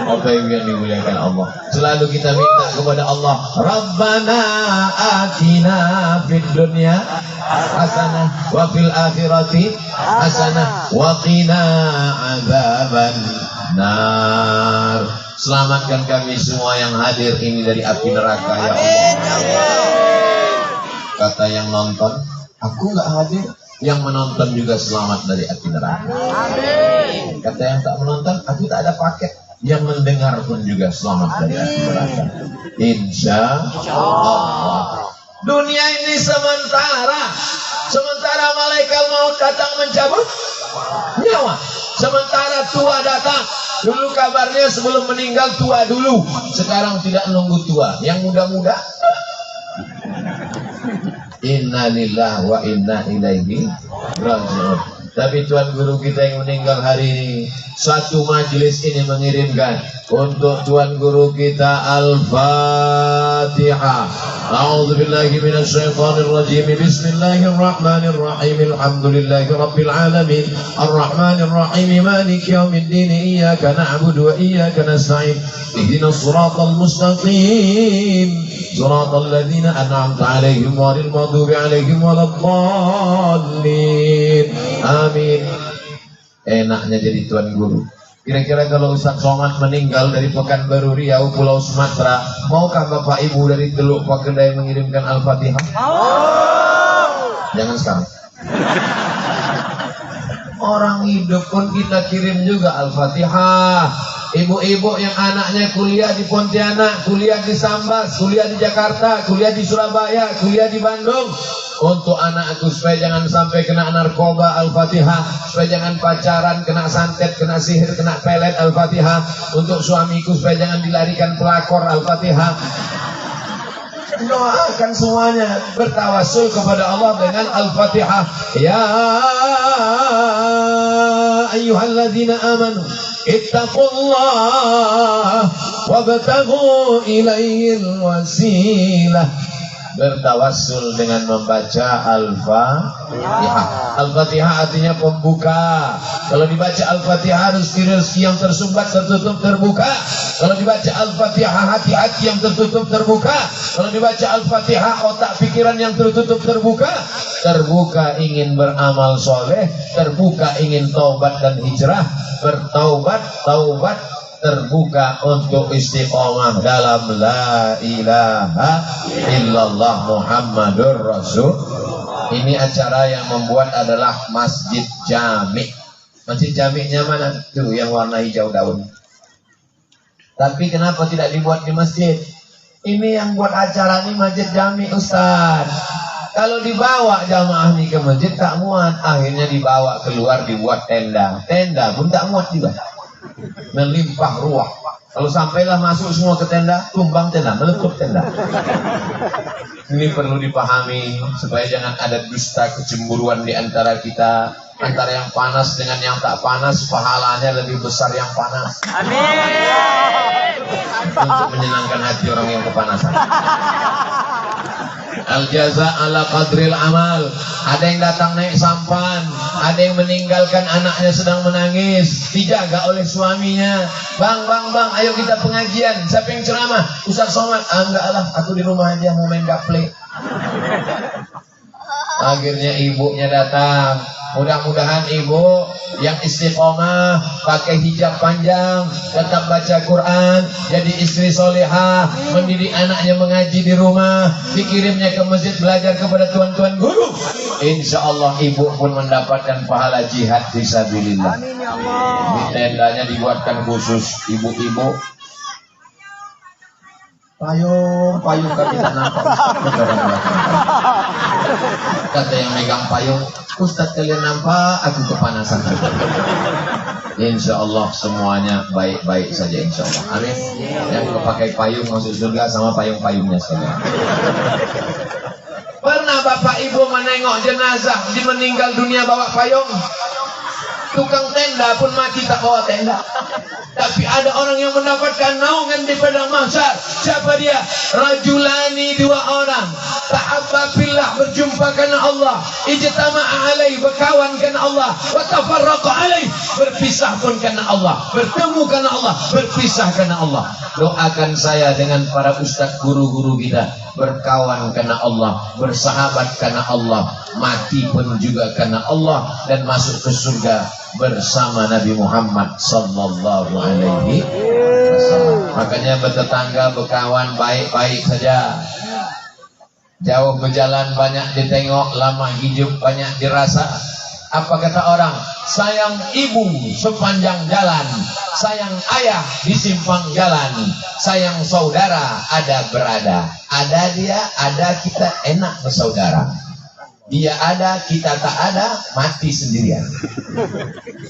Bapak Ibu yang dimuliakan Allah, selalu kita minta kepada Allah, Rabbana atina fid dunya hasanah wa fil akhirati hasanah wa qina adzaban nar. Selamatkan kami semua yang hadir ini dari api neraka ya Allah. Kata yang nonton, aku nggak hadir, yang menonton juga selamat dari api neraka. Kata yang tak menonton, aku tak ada paket, yang mendengar pun juga selamat dari api neraka. Insya Allah. Dunia ini sementara malaikat maut datang mencabut nyawa, sementara tua datang. Dulu kabarnya sebelum meninggal tua dulu, sekarang tidak nunggu tua, yang muda-muda. Inna lillahi wa inna ilaihi raji'un. Tapi Tuan Guru kita yang meninggal hari ini, satu majelis ini mengirimkan untuk Tuan Guru kita Al-Fatihah. A'udzubillahi minasyaitonir rajim. Bismillahirrahmanirrahim. Alhamdulillahi rabbil alamin. Arrahmanir rahim. Maliki yaumiddin. Iyyaka na'budu wa iyyaka nasta'in. Ihdinas siratal mustaqim. Siratal ladzina an'amta 'alaihim ghairil maghdubi 'alaihim waladdallin. Amin. Enaknya jadi Tuan Guru. Kira-kira kalau Ustaz Somad meninggal dari Pekanbaru Riau, Pulau Sumatera, maukah Bapak Ibu dari Teluk Pakedai mengirimkan Al-Fatihah? Jangan sekarang. Orang hidup pun kita kirim juga Al-Fatihah. Ibu-ibu yang anaknya kuliah di Pontianak, kuliah di Sambas, kuliah di Jakarta, kuliah di Surabaya, kuliah di Bandung, untuk anakku supaya jangan sampai kena narkoba, Al-Fatihah. Supaya jangan pacaran, kena santet, kena sihir, kena pelet, Al-Fatihah. Untuk suamiku supaya jangan dilarikan pelakor, Al-Fatihah. Doakan semuanya, bertawassul kepada Allah dengan Al-Fatihah. Ya ayyuhalladzina amanu ittaqullah wabtaghu ilaihil wasilah. Bertawassul dengan membaca Al-Fatihah. Al-Fatihah artinya pembuka. Kalau dibaca Al-Fatihah rezeki-rezeki yang tersumbat tertutup terbuka. Kalau dibaca Al-Fatihah hati-hati yang tertutup terbuka. Kalau dibaca Al-Fatihah otak pikiran yang tertutup terbuka. Terbuka ingin beramal soleh, terbuka ingin taubat dan hijrah. Bertaubat, taubat, terbuka untuk istiqomah dalam la ilaha illallah Muhammadur Rasul. Ini acara yang membuat adalah Masjid Jami. Masjid Jami'nya mana? Tuh yang warna hijau daun. Tapi kenapa tidak dibuat di masjid? Ini yang buat acara ini Masjid Jami, Ustaz. Kalau dibawa jamaah ini ke masjid tak muat, akhirnya dibawa keluar dibuat tenda. Tenda pun tak muat juga. Melimpah ruah. Kalau sampailah masuk semua ke tenda, tumbang tenda, meletup tenda. Ini perlu dipahami supaya jangan ada dusta kecemburuan di antara kita, antara yang panas dengan yang tak panas, pahalanya lebih besar yang panas. Amin. Untuk menyenangkan hati orang yang kepanasan. Al-jaza ala qadril amal. Ada yang datang naik sampan, ada yang meninggalkan anaknya sedang menangis, dijaga oleh suaminya. Bang, ayo kita pengajian. Siapa yang ceramah? Ustaz Somad. Enggak lah, aku di rumah aja mau main gaple. Akhirnya ibunya datang. Mudah-mudahan ibu yang istiqomah, pakai hijab panjang, tetap baca Quran, jadi istri solehah, mendidik anaknya mengaji di rumah, dikirimnya ke masjid belajar kepada tuan-tuan guru. Insya Allah ibu pun mendapatkan pahala jihad fisabilillah. Di tendanya dibuatkan khusus ibu-ibu. Payung kami tak nampak. Kata yang megang payung, Ustaz kalian nampak aku kepanasan. Insya Allah semuanya baik-baik saja insya Allah. Amin. Yang pakai payung masuk surga sama payung-payungnya saja. Pernah bapak ibu menengok jenazah di meninggal dunia bawa payung? Tukang tenda pun mati tak bawa tenda. Tapi ada orang yang mendapatkan naungan di padang mahsyar. Siapa dia? Rajulani, dua orang. tahabba fillah, berjumpa karena Allah, ijtama'a alaih, berkawan karena Allah, wa tafarraqa alaih, berpisah pun karena Allah, bertemu karena Allah, berpisah karena Allah. Doakan saya dengan para ustaz guru-guru kita, berkawan karena Allah, bersahabat karena Allah, mati pun juga karena Allah, dan masuk ke surga bersama Nabi Muhammad sallallahu alaihi wasallam. Makanya bertetangga, berkawan baik-baik saja. Jauh berjalan banyak ditengok, lama hidup banyak dirasa. Apa kata orang? Sayang ibu sepanjang jalan, sayang ayah di simpang jalan, sayang saudara ada berada. Ada dia, ada kita, enak bersaudara. Dia ada, kita tak ada, mati sendirian.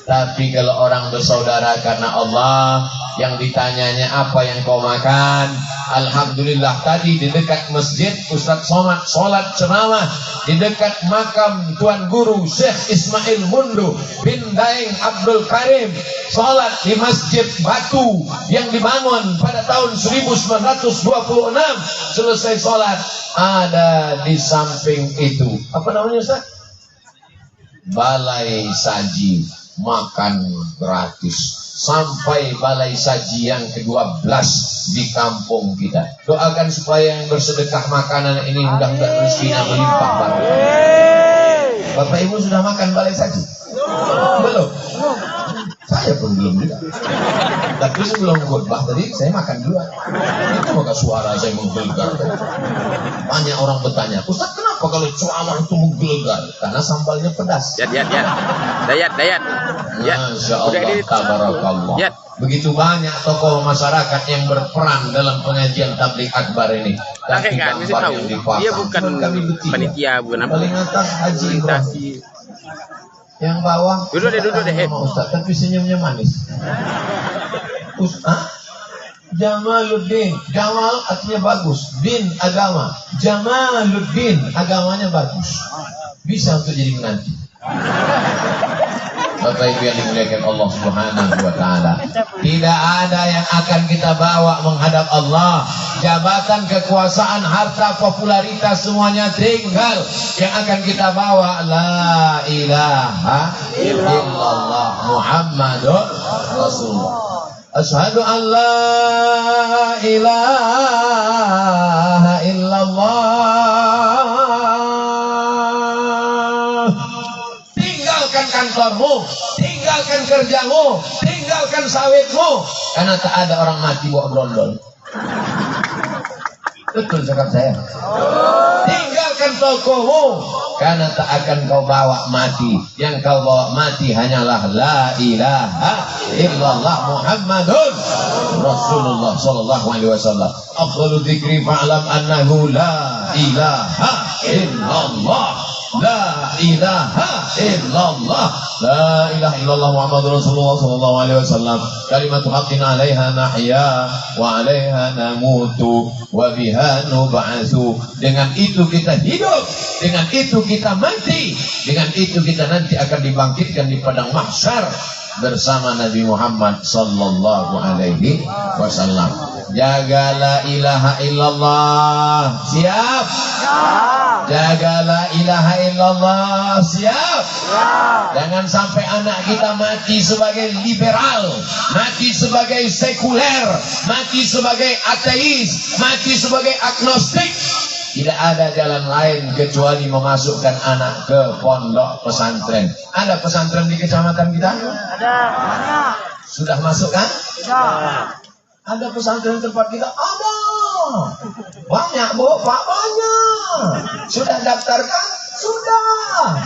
Tapi kalau orang bersaudara karena Allah, yang ditanyanya apa yang kau makan, alhamdulillah tadi di dekat masjid Ustaz Somad sholat ceramah di dekat makam Tuan Guru Syekh Ismail Mundu bin Daeng Abdul Karim, sholat di Masjid Batu yang dibangun pada tahun 1926. Selesai sholat, ada di samping itu, apa namanya Ustaz? Balai saji, makan gratis. Sampai balai saji yang ke-12 di kampung kita. Doakan supaya yang bersedekah makanan ini mudah-mudahan rezekinya melimpah barokah. Bapak Ibu sudah makan balai saji? Belum? Saya pun belum juga. Tapi sebelum khutbah tadi saya makan duluan. Itu maka suara saya menggelegar. Banyak orang bertanya, Ustaz kenapa kalau ceramah itu menggelegar? Karena sambalnya pedas. Dayat. Masya Allah, tabarakallah. Begitu banyak tokoh masyarakat yang berperan dalam pengajian tabligh akbar ini. Tapi gambar yang dipasang, dia bukan panitia, bukan apa. Paling atas Haji Ibrahim, yang bawah duduk deh. Ustaz, tapi senyumnya manis. Jamaluddin, Jamal artinya bagus, din agama, Jamaluddin agamanya bagus, bisa untuk jadi menanti. Bapak Ibu yang dimuliakan Allah Subhanahu wa taala, tidak ada yang akan kita bawa menghadap Allah. Jabatan, kekuasaan, harta, popularitas semuanya tinggal. Yang akan kita bawa la ilaha illallah Muhammadur Rasulullah. Asyhadu an la ilaha illallah. Kantormu, tinggalkan kerjamu, tinggalkan sawitmu, karena tak ada orang mati bawa brondol. Betul cakap saya. Tinggalkan tokomu, karena tak akan kau bawa mati. Yang kau bawa mati hanyalah la ilaha illallah Muhammadun Rasulullah sallallahu alaihi wasallam. Afdalu dzikri fa'lam annahu la ilaha illallah. La ilaha illallah, la ilaha illallah Muhammadur Rasulullah sallallahu alaihi wasallam. Kalimatu haqqin 'alaiha nahya wa 'alaiha namutu wa biha nub'atsu. Dengan itu kita hidup, dengan itu kita mati, dengan itu kita nanti akan dibangkitkan di padang mahsyar bersama Nabi Muhammad sallallahu alaihi wasallam. Jaga la ilaha illallah. Siap? Jaga la ilaha illallah. Siap? Jangan sampai anak kita mati sebagai liberal, mati sebagai sekuler, mati sebagai ateis, mati sebagai agnostik. Tidak ada jalan lain kecuali memasukkan anak ke pondok pesantren. Ada pesantren di kecamatan kita? Ada. Sudah masuk kan? Sudah. Ada pesantren tempat kita? Ada. Banyak Bu, Pak, banyak. Sudah daftarkan? Sudah.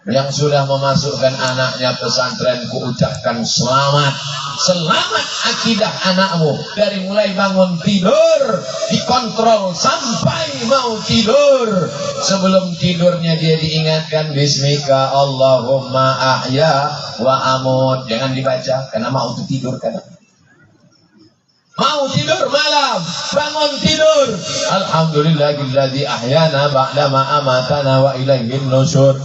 Yang sudah memasukkan anaknya pesantren, ku ucapkan selamat. Selamat akidah anakmu. Dari mulai bangun tidur dikontrol sampai mau tidur. Sebelum tidurnya dia diingatkan bismika Allahumma ahya wa amut. Jangan dibaca karena mau tidur kan. Mau tidur malam, bangun tidur. Alhamdulillahilladzi ahyana ba'dama amatana wa ilaihin nusyur.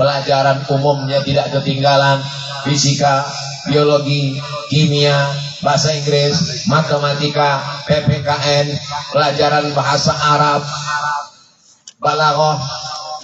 Pelajaran umumnya tidak ketinggalan. Fisika, biologi, kimia, bahasa Inggris, matematika, PPKN, pelajaran bahasa Arab, balaghah,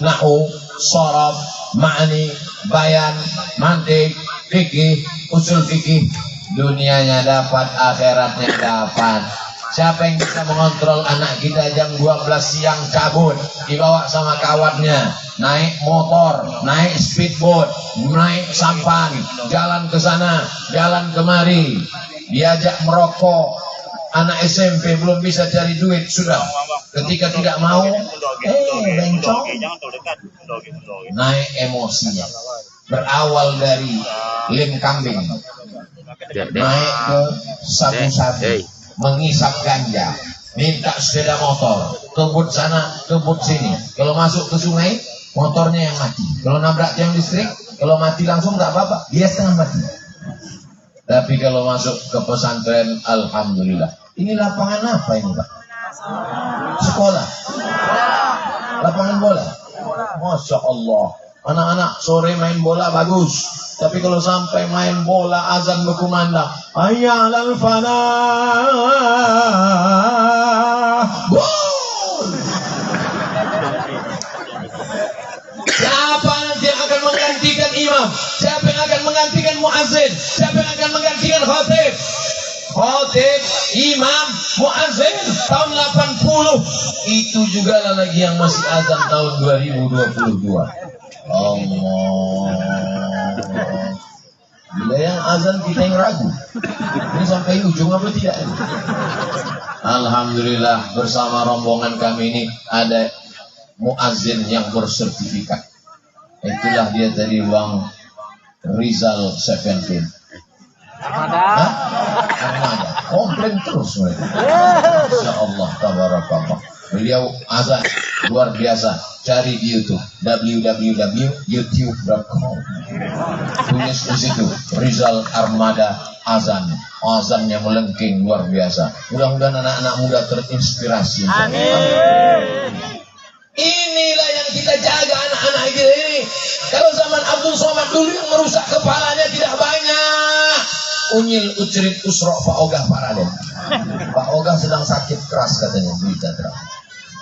nahwu, shorof, ma'ani, bayan, mantik, fikih, usul fikih. Dunianya dapat, akhiratnya dapat. Siapa yang bisa mengontrol anak kita jam 12 siang cabut, dibawa sama kawannya, naik motor, naik speedboat, naik sampan, jalan ke sana, jalan kemari, diajak merokok. Anak SMP belum bisa cari duit, sudah ketika tidak mau, bencong, naik emosinya. Berawal dari lem kambing, naik ke sabu-sabu, mengisap ganja, minta sepeda motor, kebut sana, kebut sini. Kalau masuk ke sungai, motornya yang mati. Kalau nabrak tiang listrik, kalau mati langsung nggak apa-apa, dia setengah mati. Tapi kalau masuk ke pesantren, alhamdulillah. Ini lapangan apa ini, Pak? Sekolah. Lapangan bola. Masya Allah. Anak-anak sore main bola bagus. Tapi kalau sampai main bola azan berkumandang, hayya 'alal falah. Gol. Siapa nanti yang akan menggantikan imam? Siapa yang akan menggantikan muazzin? Siapa yang akan menggantikan khatib? Khatib, imam, muazzin tahun 80. Itu juga lagi yang masih azan tahun 2022. Allah. Bila yang azan kita yang ragu. Ini sampai ujung apa tidak? Alhamdulillah bersama rombongan kami ini ada muazzin yang bersertifikat. Itulah dia tadi Bang Rizal 17. Armada. Komplain terus mereka. Masya Allah, tabarakallah. Beliau azan luar biasa. Cari di YouTube www.youtube.com. Tulis di situ Rizal Armada azan. Azannya melengking luar biasa. Mudah-mudahan anak-anak muda terinspirasi. Amin. Inilah yang kita jaga anak-anak kita ini. Kalau zaman Abdul Somad dulu yang merusak kepalanya tidak banyak. Unyil ucrit usrok Pak Ogah Pak Raden. Pak Ogah sedang sakit keras katanya berita terang.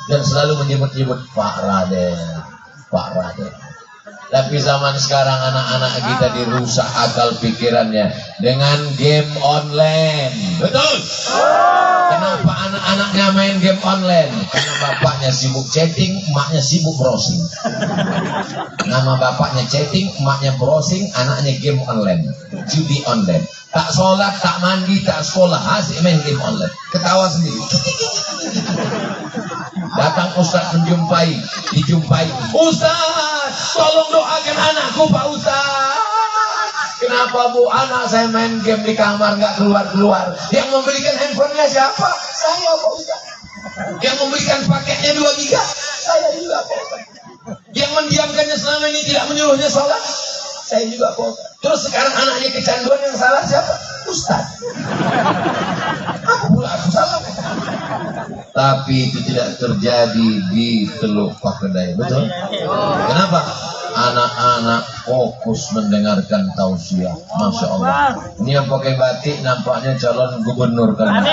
Dan selalu menyebut-nyebut Pak Raden, Pak Raden. Tapi zaman sekarang anak-anak kita dirusak akal pikirannya dengan game online. Betul? Kenapa anak-anaknya main game online? Karena bapaknya sibuk chatting, emaknya sibuk browsing. Nama bapaknya chatting, emaknya browsing, anaknya game online, judi online. Tak sholat, tak mandi, tak sekolah, asik main game online. Ketawa sendiri. Datang Ustaz dijumpai. Ustaz, tolong doakan anakku Pak Ustaz. Kenapa Bu, anak saya main game di kamar nggak keluar-keluar. Yang membelikan handphonenya siapa? Saya Pak Ustaz. Yang membelikan paketnya 2 giga? Saya juga Pak Ustaz. Yang mendiamkannya selama ini tidak menyuruhnya sholat? Saya juga Pak Ustaz. Terus sekarang anaknya kecanduan, yang salah siapa? Ustaz. Apa pula aku salah? Tapi itu tidak terjadi di Teluk Pakedai, betul? Kenapa? Anak-anak fokus mendengarkan tausiah, Masya Allah. Ini yang pakai batik nampaknya calon gubernur kan?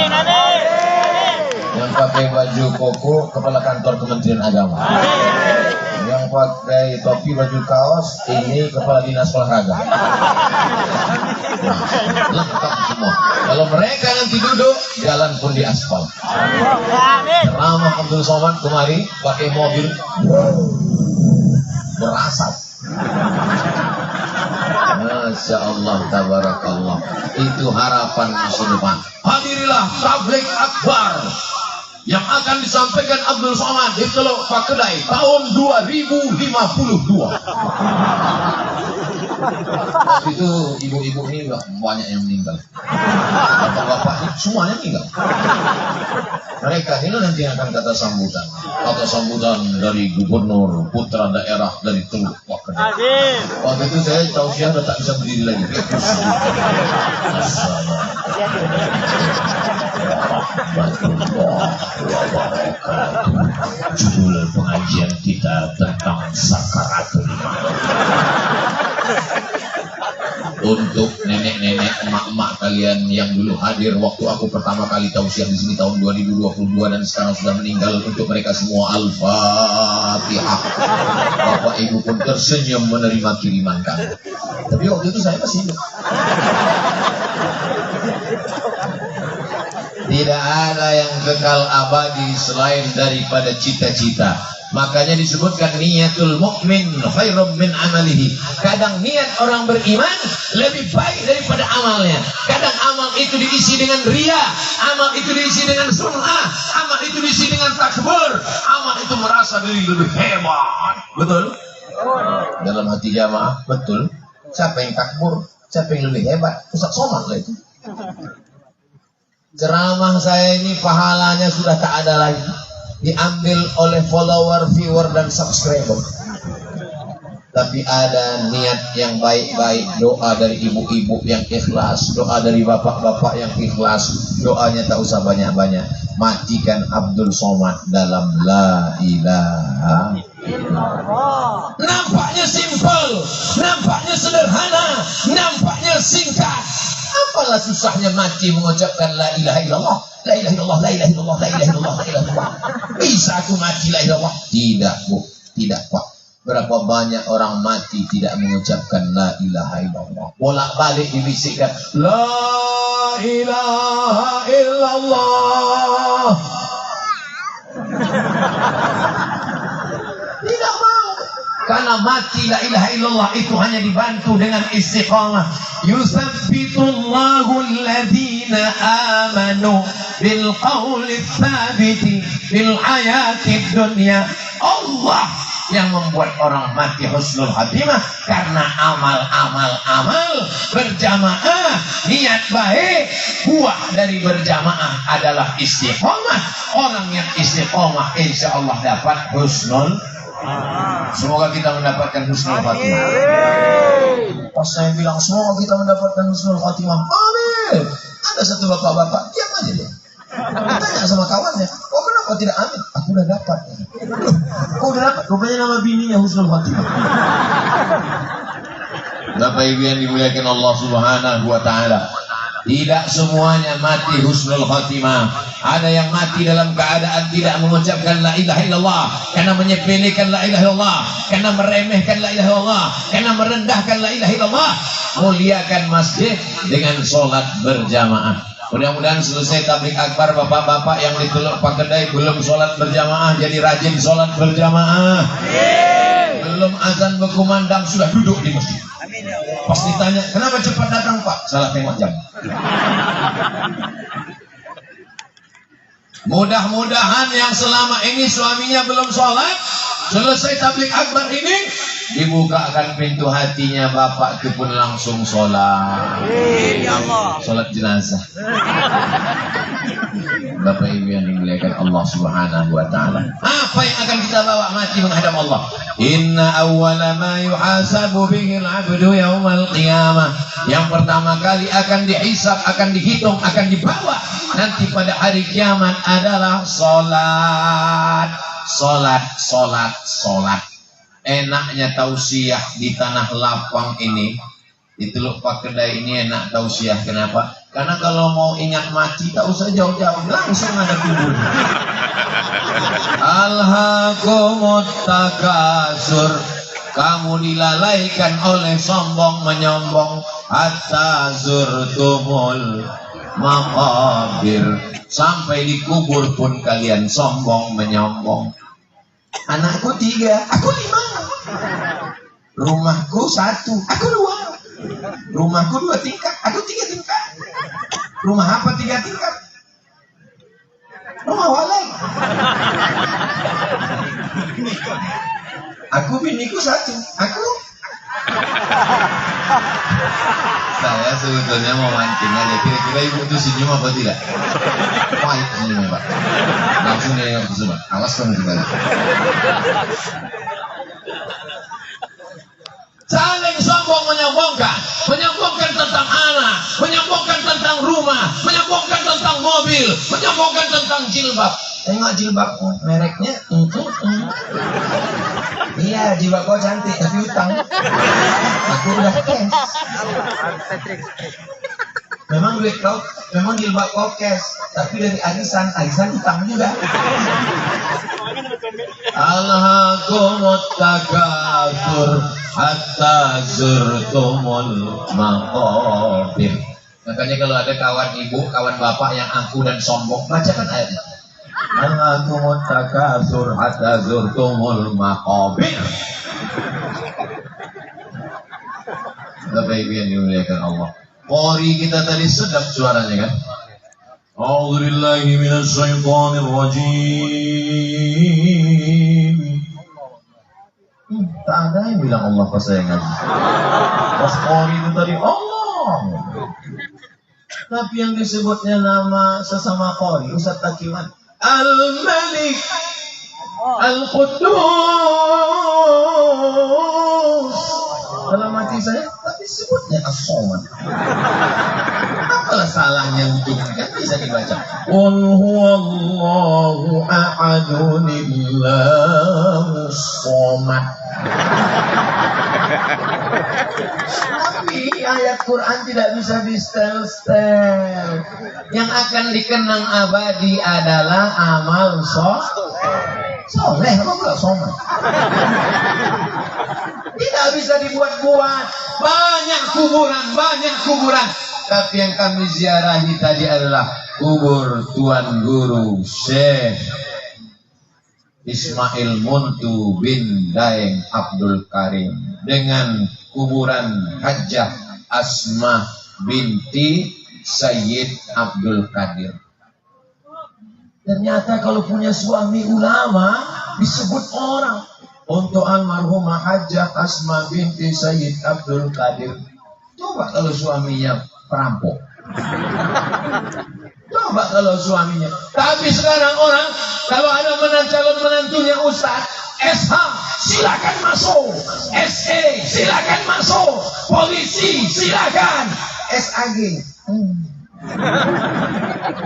Yang pakai baju koko kepala kantor Kementerian Agama. Yang pakai topi baju kaos ini kepala dinas olahraga. Lengkap semua. Kalau mereka nanti duduk, jalan pun di aspal. Ramah Abdul Somad kemari pakai mobil berasap. Masya Allah, tabarakallah. Itu harapan masa depan. Hadirilah tabligh akbar yang akan disampaikan Abdul Somad di Teluk Pakedai tahun 2052. Itu ibu-ibu ini banyak yang meninggal. Bapak-bapak ini semuanya meninggal. Mereka ini nanti akan kata sambutan. Kata sambutan dari gubernur putra daerah dari Teluk Pakedai. Waktu itu saya tausiah udah tak bisa berdiri lagi. Judul pengajian kita tentang sakaratul maut. untuk nenek-nenek, emak-emak kalian yang dulu hadir waktu aku pertama kali tausiah di sini tahun 2022 dan sekarang sudah meninggal, untuk mereka semua Al-Fatihah. Bapak Ibu pun tersenyum menerima kiriman kami. Tapi waktu itu saya masih hidup. Tidak ada yang kekal abadi selain daripada cita-cita. Makanya disebutkan niatul mukmin khairum min amalihi. Kadang niat orang beriman lebih baik daripada amalnya. Kadang amal itu diisi dengan ria, amal itu diisi dengan sum'ah, amal itu diisi dengan takbur, amal itu merasa diri lebih hebat. Betul? Dalam hati jamaah, betul. Siapa yang takbur? Siapa yang lebih hebat? Ustaz Somad lah itu. Ceramah saya ini pahalanya sudah tak ada lagi, diambil oleh follower, viewer, dan subscriber. Tapi ada niat yang baik-baik, doa dari ibu-ibu yang ikhlas, doa dari bapak-bapak yang ikhlas. Doanya tak usah banyak-banyak. Matikan Abdul Somad dalam la ilaha illallah. Nampaknya simpel, nampaknya sederhana, nampaknya singkat. Apalah susahnya mati mengucapkan la ilaha illallah, la ilaha illallah, la ilaha illallah, la ilaha illallah, la ilaha illallah. Bisa aku mati la ilaha illallah? Tidak, Bu, tidak, Pak. Berapa banyak orang mati tidak mengucapkan la ilaha illallah. Bolak-balik dibisikkan la ilaha illallah. Tidak mau. Karena mati la ilaha illallah itu hanya dibantu dengan istiqamah. Yusabbitullahu alladhina amanu bil qawli tsabiti bil hayati dunya. Allah yang membuat orang mati husnul khatimah karena amal berjamaah, niat baik. Buah dari berjamaah adalah istiqamah. Orang yang istiqamah insya Allah dapat husnul. Semoga kita mendapatkan husnul khatimah. Pas saya bilang semoga kita mendapatkan husnul khatimah, amin. Ada satu bapak-bapak diam aja deh. Tanya sama kawannya, kok kenapa tidak amin? Aku udah dapat. Kok udah dapat? Rupanya nama bininya husnul khatimah. Bapak Ibu yang dimuliakan Allah Subhanahu wa taala, tidak semuanya mati husnul khatimah. Ada yang mati dalam keadaan tidak mengucapkan la ilaha illallah, karena menyepelekan la ilaha illallah, karena meremehkan la ilaha illallah, karena merendahkan la ilaha illallah. Muliakan masjid dengan sholat berjamaah. Mudah-mudahan selesai tabligh akbar, bapak-bapak yang di Teluk Pakedai belum sholat berjamaah jadi rajin sholat berjamaah. Belum azan berkumandang sudah duduk di masjid. Pas ditanya kenapa cepat datang Pak, salah tengok jam. Mudah-mudahan yang selama ini suaminya belum sholat, selesai tabligh akbar ini dibukakan pintu hatinya, bapak itu pun langsung sholat. Sholat jenazah. Bapak Ibu yang dimuliakan Allah Subhanahu wa taala, apa yang akan kita bawa mati menghadap Allah? Inna awwala ma yuhasabu bihi al-'abdu yaumal qiyamah. Yang pertama kali akan dihisab, akan dihitung, akan dibawa nanti pada hari kiamat adalah salat. Salat. Enaknya tausiah di tanah lapang ini, di Teluk Pakedai ini enak tausiah. Kenapa? Karena kalau mau ingat mati tak usah jauh-jauh, langsung ada kubur. Alhaqumut takasur, kamu dilalaikan oleh sombong menyombong, hatta zurtumul maqabir, sampai dikubur pun kalian sombong menyombong. Anakku 3, aku 5. Rumahku 1, aku 2. Rumahku 2 tingkat, aku 3 tingkat. Rumah apa 3 tingkat? Rumah walai. Aku biniku 1, aku. Saya sebetulnya mau mancing aja, kira-kira ibu itu senyum apa tidak? Pahit senyumnya Pak. Langsung dia yang tersebut, awas kamu juga. Saling sombong menyombongkan tentang anak, menyombongkan tentang rumah, menyombongkan tentang mobil, menyombongkan tentang jilbab. Tengok jilbab mereknya, iya Iya, jiwa kau cantik tapi utang. Aku udah cash. Memang duit kau, memang jilbab kau cash, tapi dari arisan utang juga. Alhaakumut takatsur hatta zurtumul maqabir. Makanya kalau ada kawan ibu, kawan bapak yang angkuh dan sombong, bacakan ayatnya. Alhaakumut takatsur hatta zurtumul maqabir. Bapak Ibu yang dimuliakan Allah. Qori kita tadi sedap suaranya kan? A'udzubillahi minasyaitonir rajim. Tak ada yang bilang Allah kesayangan. Pas Qori itu tadi Allah. Tapi yang disebutnya nama sesama Qori Ustaz Takiwan Al-Malik Al-Quddus. Dalam hati saya, tapi sebutnya As-Somad. Apalah salahnya untuk kan bisa dibaca. Qul huwallahu ahadun illahus somad. Tapi ayat Quran tidak bisa di-stel-stel. Yang akan dikenang abadi adalah amal soleh. Apa pula somad? Tidak bisa dibuat-buat. Banyak kuburan. Tapi yang kami ziarahi tadi adalah kubur Tuan Guru Syekh Ismail Muntu bin Daeng Abdul Karim dengan kuburan Hajjah Asma binti Sayyid Abdul Qadir. Ternyata kalau punya suami ulama disebut orang. Untuk almarhumah Hajjah Asma binti Sayyid Abdul Qadir. Coba kalau suaminya perampok. Coba kalau suaminya. Tapi sekarang orang kalau ada calon menantunya Ustaz, SH silakan masuk, SE silakan masuk, polisi silakan, SAG.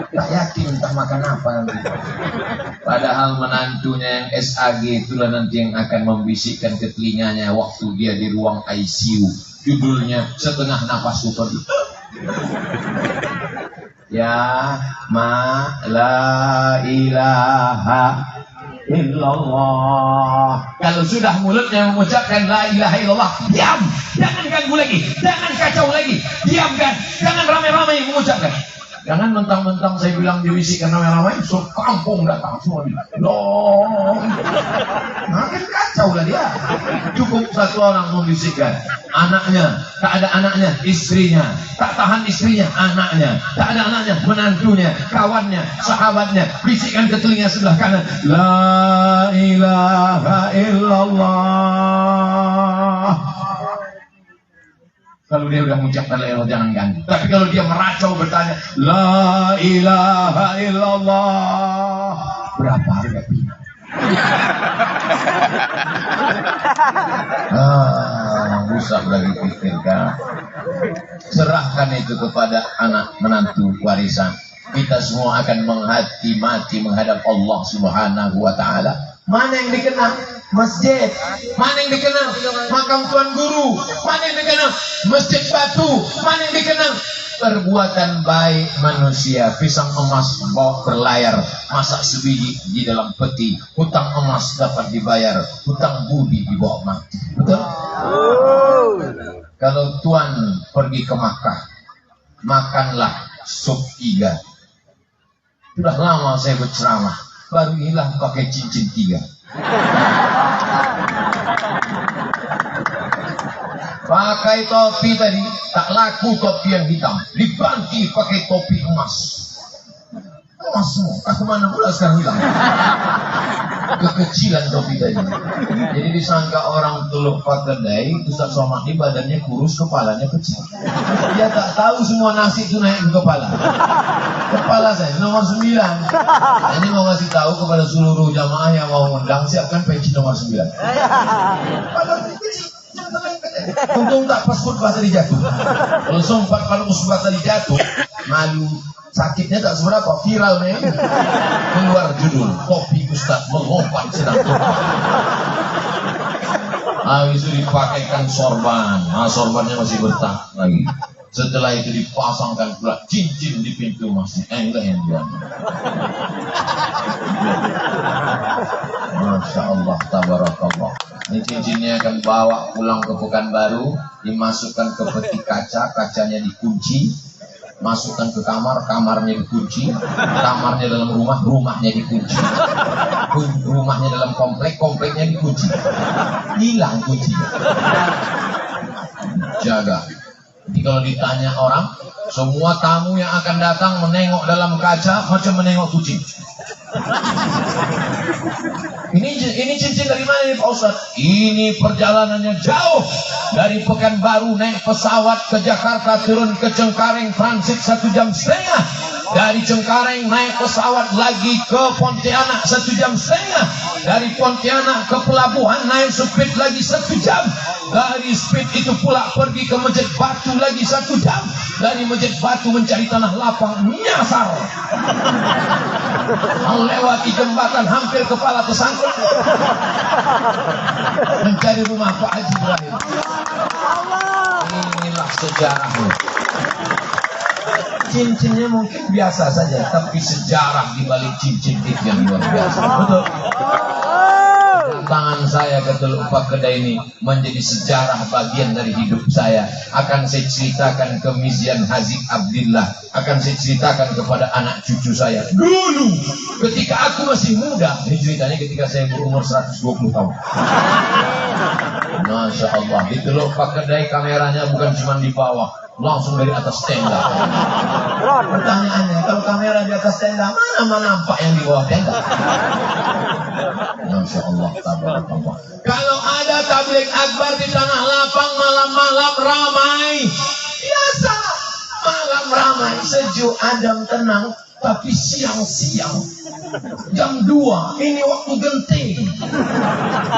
Tak yakin entah makan apa nanti. Padahal menantunya yang SAG itulah nanti yang akan membisikkan ke telinganya waktu dia di ruang ICU. Judulnya setengah nafas super. Ya ma la ilaha illallah. Kalau sudah mulutnya mengucapkan la ilaha illallah, diam, jangan ganggu lagi, jangan kacau lagi, diamkan, jangan ramai-ramai mengucapkan. Jangan mentang-mentang saya bilang dibisikkan ramai-ramai, kampung datang semua bilang, loh, makin kacau lah dia. Cukup satu orang membisikkan, anaknya, tak ada anaknya, istrinya, tak tahan istrinya, anaknya, tak ada anaknya, menantunya, kawannya, sahabatnya, bisikkan ke telinga sebelah kanan, la ilaha illallah. Kalau dia udah mengucapkan la ilaha jangan ganggu. Tapi kalau dia meracau bertanya la ilaha illallah, berapa harga pina? Usah lagi pikirkan. Serahkan itu kepada anak menantu warisan. Kita semua akan mati menghadap Allah Subhanahu wa taala. Mana yang dikenal? Masjid. Mana yang dikenal? Makam Tuan Guru. Mana yang dikenal? Masjid Batu. Mana yang dikenal? Perbuatan baik manusia. Pisang emas bawa berlayar, masak sebiji di dalam peti. Hutang emas dapat dibayar, hutang budi dibawa mati. Betul? Kalau Tuan pergi ke Makkah, makanlah sup iga. Sudah lama saya berceramah, baru hilang pakai cincin 3. Pakai topi tadi, tak laku topi yang hitam, diganti pakai topi emas. Emas semua, kemana pula sekarang hilang? Kekecilan topi tadi. Jadi disangka orang Teluk Pakadai, Ustaz Somad ini badannya kurus, kepalanya kecil. Dia tak tahu semua nasi itu naik ke kepala. Kepala saya nomor 9. Ini mau ngasih tahu kepada seluruh jamaah yang mau undang, siapkan peci nomor 9. Padahal kecil. Untung tak pas khutbah tadi jatuh. Kalau sempat kalau khutbah tadi jatuh, malu. Sakitnya tak seberapa, viral nih. Keluar judul, kopi Ustaz melompat sedang khutbah. Habis itu dipakaikan sorban. Nah, sorbannya masih betah lagi. Setelah itu dipasangkan pula cincin di pintu masjid. Enggak yang dia. Masya Allah, tabarakallah. Ini cincinnya akan bawa pulang ke Pekanbaru, dimasukkan ke peti kaca, kacanya dikunci, masukkan ke kamar, kamarnya dikunci, kamarnya dalam rumah, rumahnya dikunci, rumahnya dalam komplek, kompleknya dikunci, hilang kuncinya. Jaga. Jadi kalau ditanya orang, semua tamu yang akan datang menengok dalam kaca macam menengok kucing. Ini cincin dari mana nih Pak Ustadz? Ini perjalanannya jauh. Dari Pekanbaru naik pesawat ke Jakarta, turun ke Cengkareng, transit 1,5 jam. Dari Cengkareng naik pesawat lagi ke Pontianak 1,5 jam. Dari Pontianak ke pelabuhan naik speed lagi 1 jam. Dari speed itu pula pergi ke Masjid Batu lagi 1 jam. Dari Masjid Batu mencari tanah lapang, nyasar. Melewati jembatan hampir kepala tersangkut. Mencari rumah Pak Haji Ibrahim. Inilah sejarahnya. Cincinnya mungkin biasa saja, tapi sejarah di balik cincin itu yang luar biasa. Betul. Tangan saya ke Teluk Pak Kedai ini menjadi sejarah bagian dari hidup saya. Akan saya ceritakan ke Mizian Haziq Abdillah, akan saya ceritakan kepada anak cucu saya. Dulu ketika aku masih muda, ini ceritanya ketika saya berumur 120 tahun. Masya Allah, di Teluk Pak Kedai kameranya bukan cuma di bawah, langsung dari atas tenda. Pertanyaannya, kalau kamera di atas tenda, mana nampak yang di bawah tenda? Masya Allah, tabarakallah. Kalau ada tabligh akbar di tanah lapang malam-malam ramai, biasa malam ramai, sejuk, adem, tenang. Tapi siang-siang jam 2 ini waktu genting.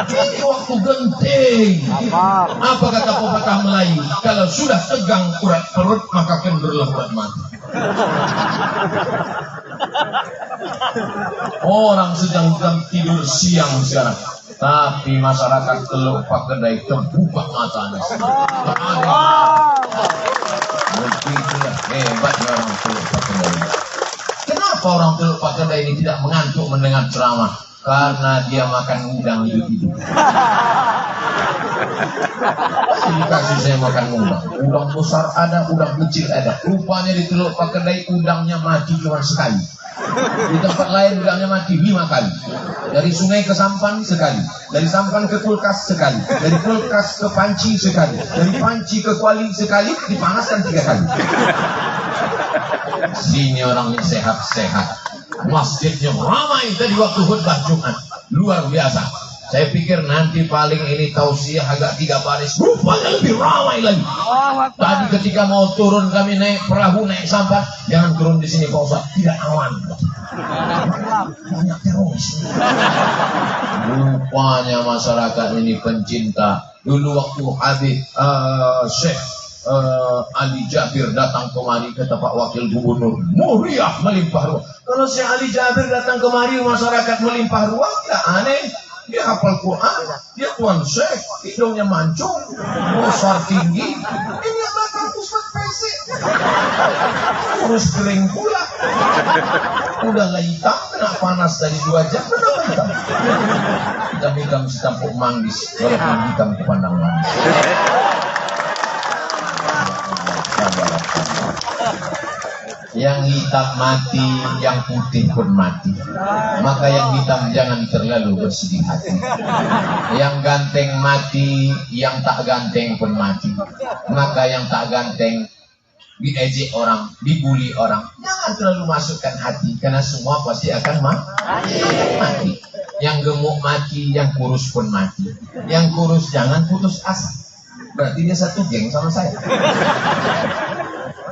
Ini waktu genting. Apa kata pepatah Melayu? Kalau sudah tegang urat perut, maka kendurlah urat mata. Orang sedang tidur siang sekarang, tapi masyarakat Teluk Pak Kedai terbuka matanya. Begitulah hebatnya orang Teluk Pak Kedai. Kenapa orang Teluk Pak Kedai ini tidak mengantuk mendengar ceramah? Karena dia makan udang hidup-hidup. Dikasih saya makan udang. Udang besar ada, udang kecil ada. Rupanya di Teluk Pak Kedai udangnya mati cuma sekali. Di tempat lain udangnya mati 5 kali. Dari sungai ke sampan sekali, dari sampan ke kulkas sekali, dari kulkas ke panci sekali, dari panci ke kuali sekali, dipanaskan 3 kali. Sini orangnya sehat-sehat. Masjidnya ramai tadi waktu khutbah Jumat, luar biasa. Saya pikir nanti paling ini tausiah agak 3 baris, rupanya lebih ramai lagi. Tadi ketika mau turun kami naik perahu, naik sampan, jangan turun di sini Pak Ustaz, tidak aman. Banyak teroris. Rupanya masyarakat ini pencinta. Dulu waktu Habib Syekh Ali Jabir datang kemari, kata Pak Wakil Gubernur, meriah melimpah ruah. Kalau Syekh Ali Jabir datang kemari, masyarakat melimpah ruah, tidak aneh. Dia hafal Quran, dia tuan Syekh, hidungnya mancung, besar tinggi. Ini yang belakang Ustaz pesek, kurus kering pula. Udahlah hitam, kena panas dari 2 jam, kenapa hitam? Hitam-hitam si tampuk manggis, walaupun hitam kepandang manis. Yang hitam mati, yang putih pun mati. Maka yang hitam jangan terlalu bersedih hati. Yang ganteng mati, yang tak ganteng pun mati. Maka yang tak ganteng diejek orang, dibuli orang, jangan terlalu masukkan hati, karena semua pasti akan mati. Yang gemuk mati, yang kurus pun mati. Yang kurus jangan putus asa, berarti dia satu geng sama saya.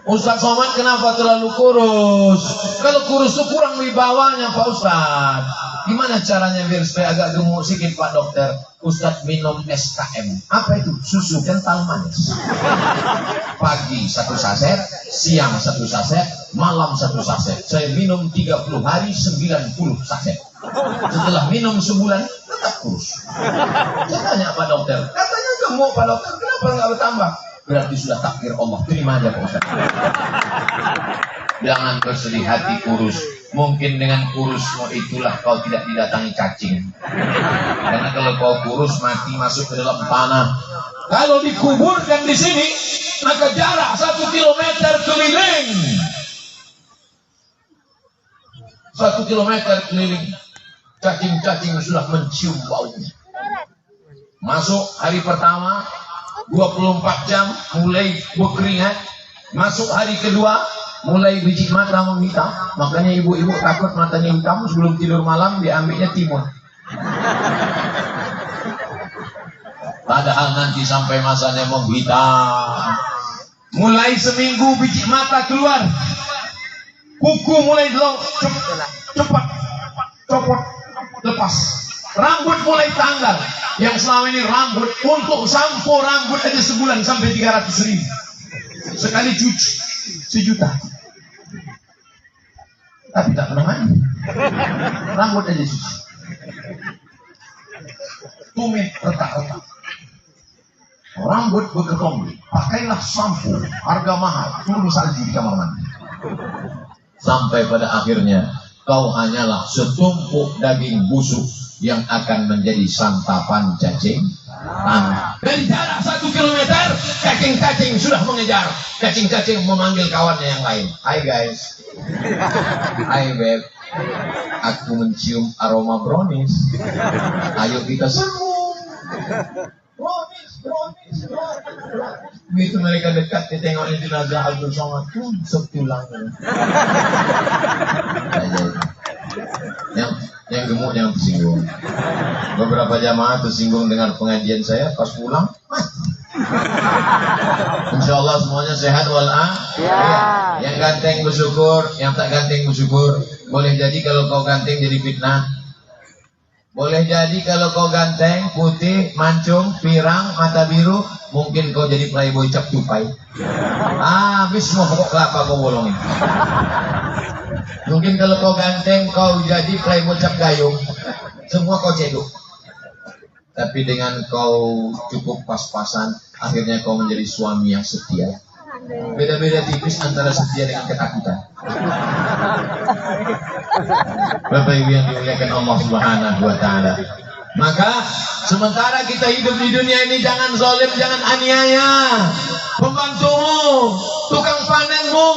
Ustaz Somad kenapa terlalu kurus? Kalau kurus itu kurang wibawanya Pak Ustaz. Gimana caranya biar supaya agak gemuk sedikit Pak Dokter? Ustaz minum SKM. Apa itu? Susu kental manis. Pagi 1 saset, siang 1 saset, malam 1 saset. Saya minum 30 hari 90 saset. Setelah minum sebulan tetap kurus. Saya tanya Pak Dokter, kata gemuk Pak Dokter, kenapa nggak bertambah? Berarti sudah takdir Allah, terima aja Pak Ustaz. Jangan bersedih hati kurus. Mungkin dengan kurusmu itulah kau tidak didatangi cacing. Karena kalau kau kurus mati masuk ke dalam tanah. Kalau dikuburkan di sini, maka jarak 1 kilometer keliling. 1 kilometer keliling. Cacing-cacing sudah mencium baunya. Masuk hari pertama 24 jam mulai berkeringat. Masuk hari kedua mulai biji mata menghitam. Makanya ibu-ibu takut matanya hitam sebelum tidur malam diambilnya timun. Padahal nanti sampai masanya menghitam. Mulai seminggu biji mata keluar. Kuku mulai cepat copot lepas. Rambut mulai tanggal. Yang selama ini rambut untuk sampo rambut aja sebulan sampai 300.000. Sekali cuci 1 juta. Tapi tak pernah mandi. Rambut aja cuci. Tumit retak-retak. Rambut berketombe. Pakailah sampo harga mahal. Turun salju di kamar mandi. Sampai pada akhirnya kau hanyalah setumpuk daging busuk yang akan menjadi santapan cacing tanah. Dari jarak 1 kilometer, cacing-cacing sudah mengejar. Cacing-cacing memanggil kawannya yang lain. Hai guys. Hai beb. Aku mencium aroma brownies. Ayo kita sambung. Brownies. Begitu mereka dekat, dia tengoknya jenazah Abdul Somad. Setulangnya. Yang gemuk jangan tersinggung. Beberapa jamaah tersinggung dengan pengajian saya, pas pulang insya Allah semuanya sehat walafiat. Yang ganteng bersyukur, yang tak ganteng bersyukur. Boleh jadi kalau kau ganteng jadi fitnah. Boleh jadi kalau kau ganteng, putih, mancung, pirang, mata biru, mungkin kau jadi playboy cap tupai. Habis mau pokok kelapa kau bolongin. Mungkin kalau kau ganteng, kau jadi playboy cap gayung. Semua kau cedok. Tapi dengan kau cukup pas-pasan, akhirnya kau menjadi suami yang setia. Beda-beda tipis antara setia dengan ketakutan. Bapak Ibu yang dimuliakan Allah Subhanahu wa taala. Maka sementara kita hidup di dunia ini, jangan zalim, jangan aniaya. Pembantumu, tukang panenmu,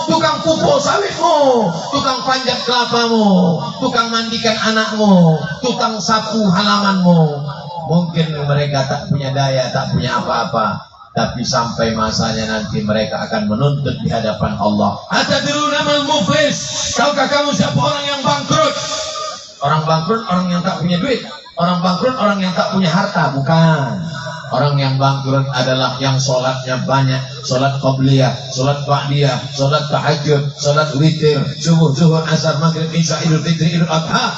tukang pupuk sawitmu, tukang panjat kelapamu, tukang mandikan anakmu, tukang sapu halamanmu. Mungkin mereka tak punya daya, tak punya apa-apa. Tapi sampai masanya nanti mereka akan menuntut di hadapan Allah. Atadruna mal muflis? Tahukah kamu siapa orang yang bangkrut? Orang bangkrut orang yang tak punya duit. Orang bangkrut orang yang tak punya harta. Bukan. Orang yang bangkrut adalah yang sholatnya banyak. Sholat qabliyah, sholat ba'diyah, sholat tahajud, sholat witir, subuh, zuhur, asar, maghrib, isya, idul fitri, idul adha.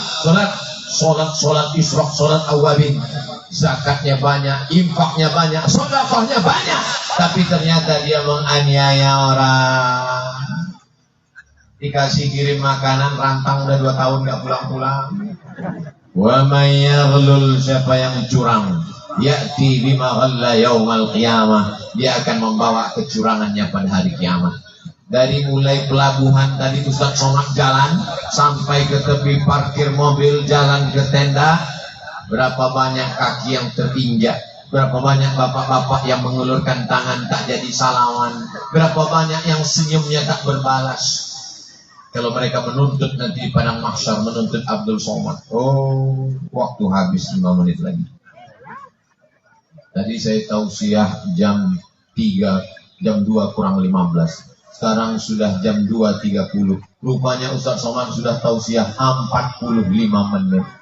Sholat isyraq, sholat awabin. Zakatnya banyak, infaknya banyak, sedekahnya banyak, tapi ternyata dia menganiaya orang. Dikasih kirim makanan, rantang udah 2 tahun nggak pulang-pulang. Wa may yaghlul, siapa yang curang, ya'ti bima ghalla yaumal qiyamah, dia akan membawa kecurangannya pada hari kiamat. Dari mulai pelabuhan tadi Ustaz Somad jalan sampai ke tepi parkir mobil, jalan ke tenda. Berapa banyak kaki yang terinjak, berapa banyak bapak-bapak yang mengulurkan tangan tak jadi salaman, berapa banyak yang senyumnya tak berbalas. Kalau mereka menuntut nanti di padang mahsyar, menuntut Abdul Somad. Oh, waktu habis 5 menit lagi. Tadi saya tausiah jam 3, jam 2 kurang 15. Sekarang sudah jam 2.30. Rupanya Ustaz Somad sudah tausiah 45 menit.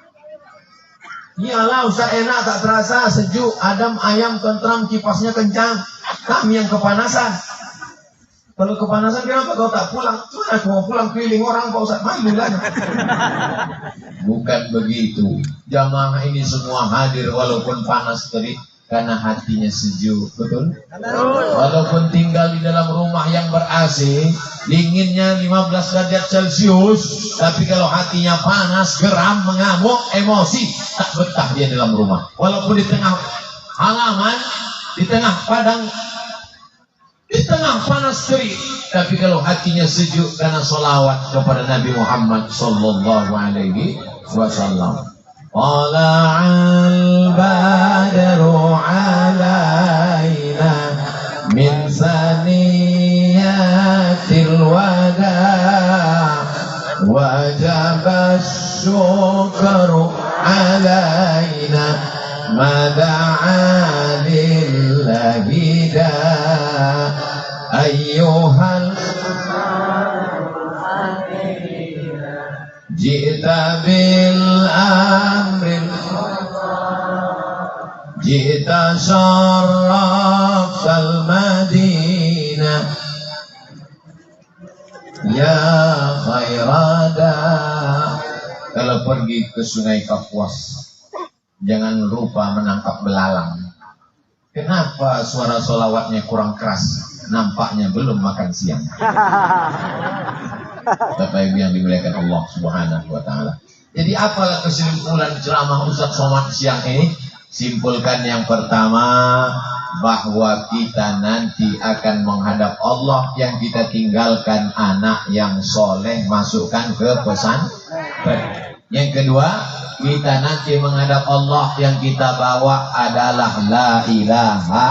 Iyalah Ustaz, enak, tak terasa, sejuk, adem, ayam, tentram, kipasnya kencang. Kami yang kepanasan. Kalau kepanasan kenapa kau tak pulang? Cuma aku mau pulang keliling orang Pak Ustaz, malu lah. Bukan begitu. Jamaah ini semua hadir walaupun panas terik karena hatinya sejuk, betul? Walaupun tinggal di dalam rumah yang ber-AC, dinginnya 15 derajat Celcius, tapi kalau hatinya panas, geram, mengamuk, emosi, tak betah dia dalam rumah. Walaupun di tengah halaman, di tengah padang, di tengah panas terik, tapi kalau hatinya sejuk karena sholawat kepada Nabi Muhammad sallallahu alaihi wasallam. Tala'al badru alaina min saniyatil wada' wajaba syukru alaina mada'a lillahi da ayyuhal jita bil amril jita syarrafal madinah ya khairada. Kalau pergi ke Sungai Kapuas, jangan lupa menangkap belalang. Kenapa suara sholawatnya kurang keras? Nampaknya belum makan siang. Bapak Ibu yang dimuliakan Allah Subhanahu wa taala. Jadi apalah kesimpulan ceramah Ustaz Somad siang ini? Simpulkan yang pertama, bahwa kita nanti akan menghadap Allah, yang kita tinggalkan anak yang soleh, masukkan ke pesantren. Yang kedua, kita nanti menghadap Allah, yang kita bawa adalah la ilaha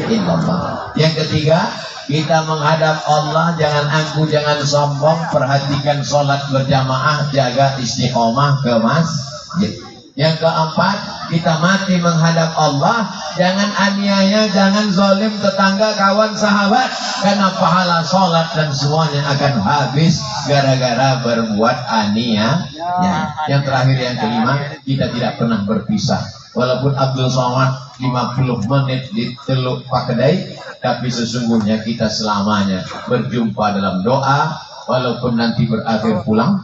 illallah. Yang ketiga, kita menghadap Allah, jangan angku, jangan sombong, perhatikan sholat berjamaah, jaga istiqomah ke masjid. Yang keempat, kita mati menghadap Allah, jangan aniaya, jangan zalim tetangga, kawan, sahabat, karena pahala sholat dan semuanya akan habis gara-gara berbuat aniaya. Yang terakhir, yang kelima, kita tidak pernah berpisah. Walaupun Abdul Somad 50 menit di Teluk Pakedai, tapi sesungguhnya kita selamanya berjumpa dalam doa, walaupun nanti berakhir pulang.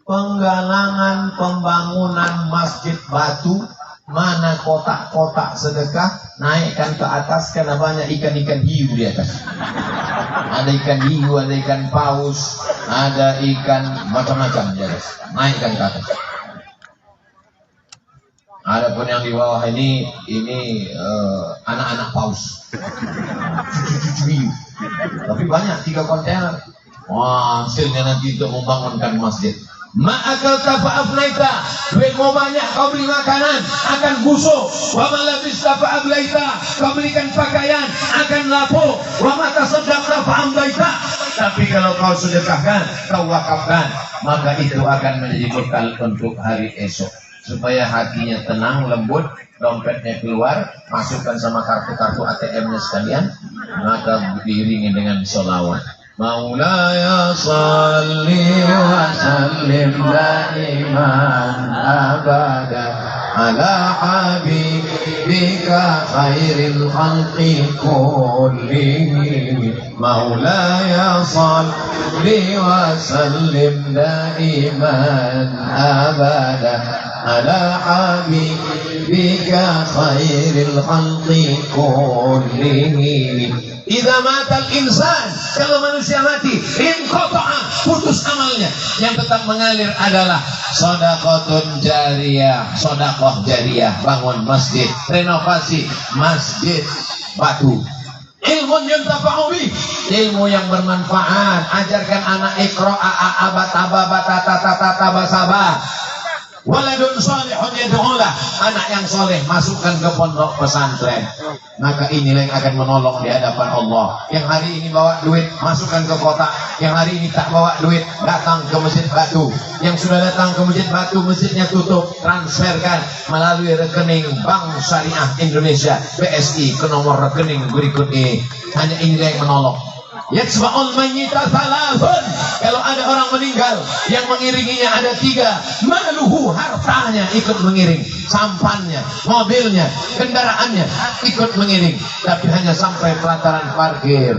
Penggalangan pembangunan Masjid Batu, mana kotak-kotak sedekah, naikkan ke atas karena banyak ikan-ikan hiu di atas. Ada ikan hiu, ada ikan paus, ada ikan macam-macam di atas. Naikkan ke atas. Adapun yang di bawah ini anak-anak paus, cucu-cucu hiu. Tapi banyak, 3 kontainer. Wah, hasilnya nanti untuk membangunkan masjid. Ma'akal tafa'aflaita, duitmu banyak, kau beli makanan akan busuk. Wa malabis tafa'aflaita, kau belikan pakaian akan lapuk. Wa matasaddaq tafa'amdaita, tapi kalau kau sedekahkan, kau wakafkan, maka itu akan menjadi bekal untuk hari esok. Supaya hatinya tenang, lembut, dompetnya keluar, masukkan sama kartu-kartu ATM-nya sekalian, maka diiringi dengan sholawat. Maulaya salli wa sallim daiman abada ala habibika khairil khalqi kullihim. Maulaya salli wa sallim daiman abada ala habibika khairil khalqi kullihim. Idza matal insan, kalau manusia mati, inqata'a, putus amalnya. Yang tetap mengalir adalah shadaqatun jariyah, sedekah jariyah, bangun masjid, renovasi masjid Batu. Ilmu yang tafa'ubi, ilmu yang bermanfaat. Ajarkan anak ikra, basaba. Waladun salihun yad'ulah, anak yang soleh masukkan ke pondok pesantren. Maka inilah yang akan menolong di hadapan Allah. Yang hari ini bawa duit, masukkan ke kotak. Yang hari ini tak bawa duit, datang ke Masjid Batu. Yang sudah datang ke Masjid Batu, masjidnya tutup, transferkan melalui rekening Bank Syariah Indonesia BSI ke nomor rekening berikut ini. Hanya inilah yang menolong. Yatsba'ul mayyita thalathun, kalau ada orang meninggal, yang mengiringinya ada 3. Maluhu, hartanya ikut mengiring, sampannya, mobilnya, kendaraannya ikut mengiring, tapi hanya sampai pelataran parkir.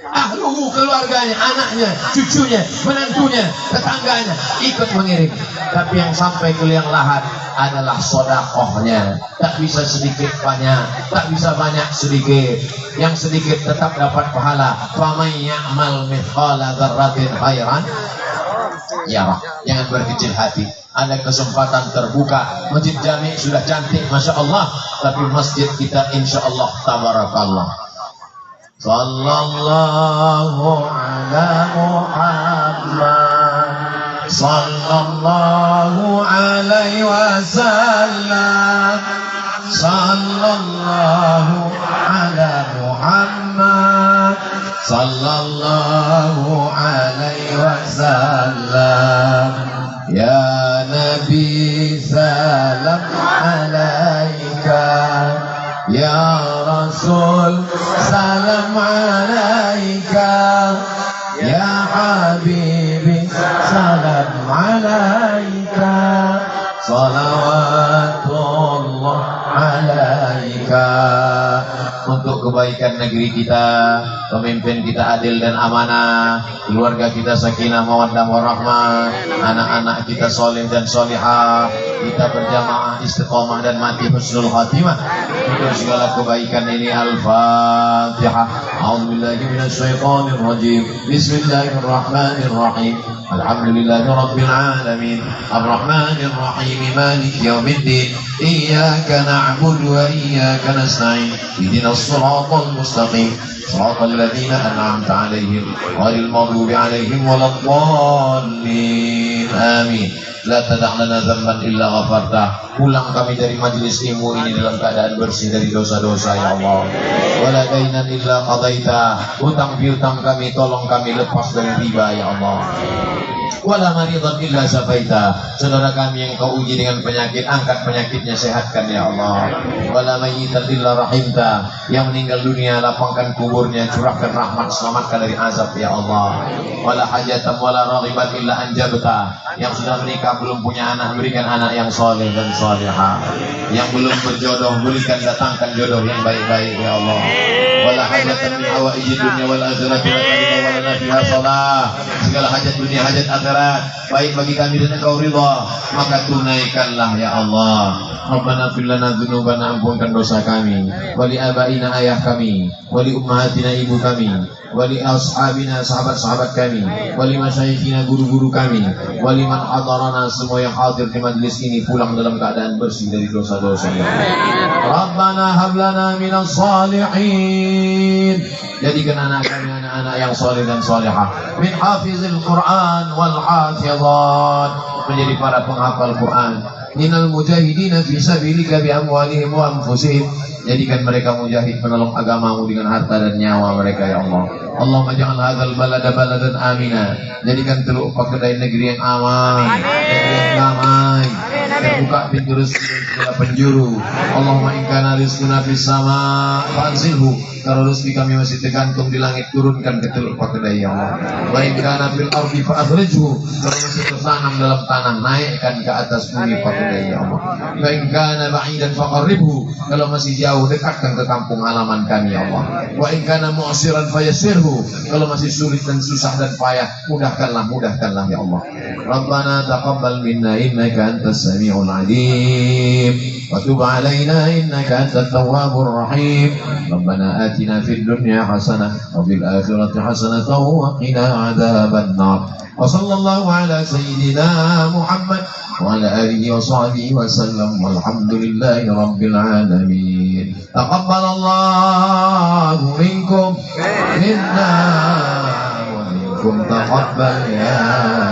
Ahluhu, keluarganya, anaknya, cucunya, menantunya, tetangganya ikut mengiring, tapi yang sampai ke liang lahat adalah sedekahnya. Tak bisa sedikit banyak, tak bisa banyak sedikit. Yang sedikit tetap dapat pahala. Faman ya'mal mithqala dzarratin khairan Ya, jangan berkecil hati. Ada kesempatan terbuka. Masjid Jami sudah cantik, masya Allah. Tapi masjid kita insya Allah tabarakallah. Sallallahu ala Muhammad, sallallahu alaihi wasallam, sallallahu ala Muhammad, sallallahu alaihi wasallam. Ya Nabi salam alaika, ya Rasul salam alaika, ya Habibi salam alaika, salawatullah alaika. Untuk kebaikan negeri kita, pemimpin kita adil dan amanah, keluarga kita sakinah mawaddah warahmah, anak-anak kita soleh dan solihah, kita berjamaah istiqomah dan mati husnul khatimah. Untuk segala kebaikan ini Al-Fatihah. A'udzubillahi minasyaitonir rajim. Bismillahirrahmanirrahim. Alhamdulillahi rabbil alamin. Arrahmanir rahim. Maliki yaumiddin. Iyyaka na'budu wa iyyaka nasta'in. Ihdinas siratal mustaqim. Siratal ladzina an'amta 'alaihim ghairil maghdubi 'alaihim waladdallin. Amin. La tada' lana dzamban illa ghafartah. Pulang kami dari majelis ilmu ini dalam keadaan bersih dari dosa-dosa ya Allah. Wala dainan illa qadaita. Hutang piutang kami tolong kami lepas dari riba ya Allah. Wala maridan illa syafaita. Saudara kami yang kau uji dengan penyakit, angkat penyakitnya, sehatkan ya Allah. Wala mayyitan illa rahimta. Yang meninggal dunia, lapangkan kuburnya, curahkan rahmat, selamatkan dari azab ya Allah. Wala hajatan wala raghiban illa anjabta. Yang sudah menikah belum punya anak, berikan anak yang soleh dan solehah. Yang belum berjodoh, berikan datangkan jodoh yang baik-baik ya Allah. Wala hajatan min hawaijid dunya wal akhirati lana fiha shalah. Segala hajat dunia, hajat akhirat baik bagi kami dan Engkau ridha, maka tunaikanlah ya Allah. Rabbana fil lana dzunubana, ampunkan dosa kami, wali abaina ayah kami, wali ummahatina ibu kami, wali ashabina sahabat-sahabat kami, wali masyayikhina guru-guru kami, wali man hadarana, semua yang hadir di majlis ini pulang dalam keadaan bersih dari dosa-dosa. Rabbana hab lana minas salihin. Jadikan anak kami anak-anak yang soleh dan solehah, min hafizil Quran wal hafizat, menjadi para penghafal Quran, minal mujahidina fi sabilika bi amwalihim wa anfusihim. Jadikan mereka mujahid menolong agamamu dengan harta dan nyawa mereka ya Allah. Allahumma ja'al hadzal balada baladan amina. Jadikan Teluk Pakedai negeri yang aman, negeri yang damai, terbuka pintu rezeki dari segala penjuru. Allahumma in kana rizquna fis sama fanzilhu. Kalau rezeki kami masih tergantung di langit, turunkan ke Teluk Pakedai ya Allah. Wa in kana fil ardi fa akhrijhu. Kalau masih tertanam dalam tanah, naikkan ke atas bumi Pakedai ya Allah. Wa in kana ba'idan fa qarribhu. Kalau masih jauh, dekatkan ke kampung halaman kami ya Allah. Wa in kana mu'siran fayassirhu. Kalau masih sulit dan susah dan payah, mudahkanlah ya Allah. Rabbana taqabbal minna innaka antas samiul alim wa tub alaina innaka antat tawwabur rahim. Rabbana atina fid dunya hasanah wa fil akhirati hasanah wa qina adzaban nar. Wa sallallahu ala sayyidina Muhammad wa ala alihi wa sahbihi wa sallam. Walhamdulillahi rabbil alamin. Taqabbalallahu minkum minna wa minkum taqabbal ya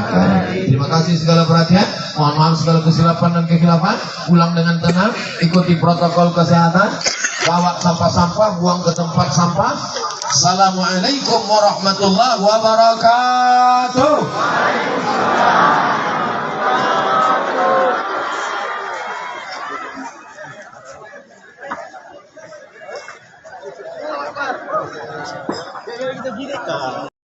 karim. Terima kasih segala perhatian. Mohon maaf segala kesilapan dan kekhilafan. Pulang dengan tenang, ikuti protokol kesehatan. Bawa sampah-sampah, buang ke tempat sampah. Assalamualaikum warahmatullahi wabarakatuh.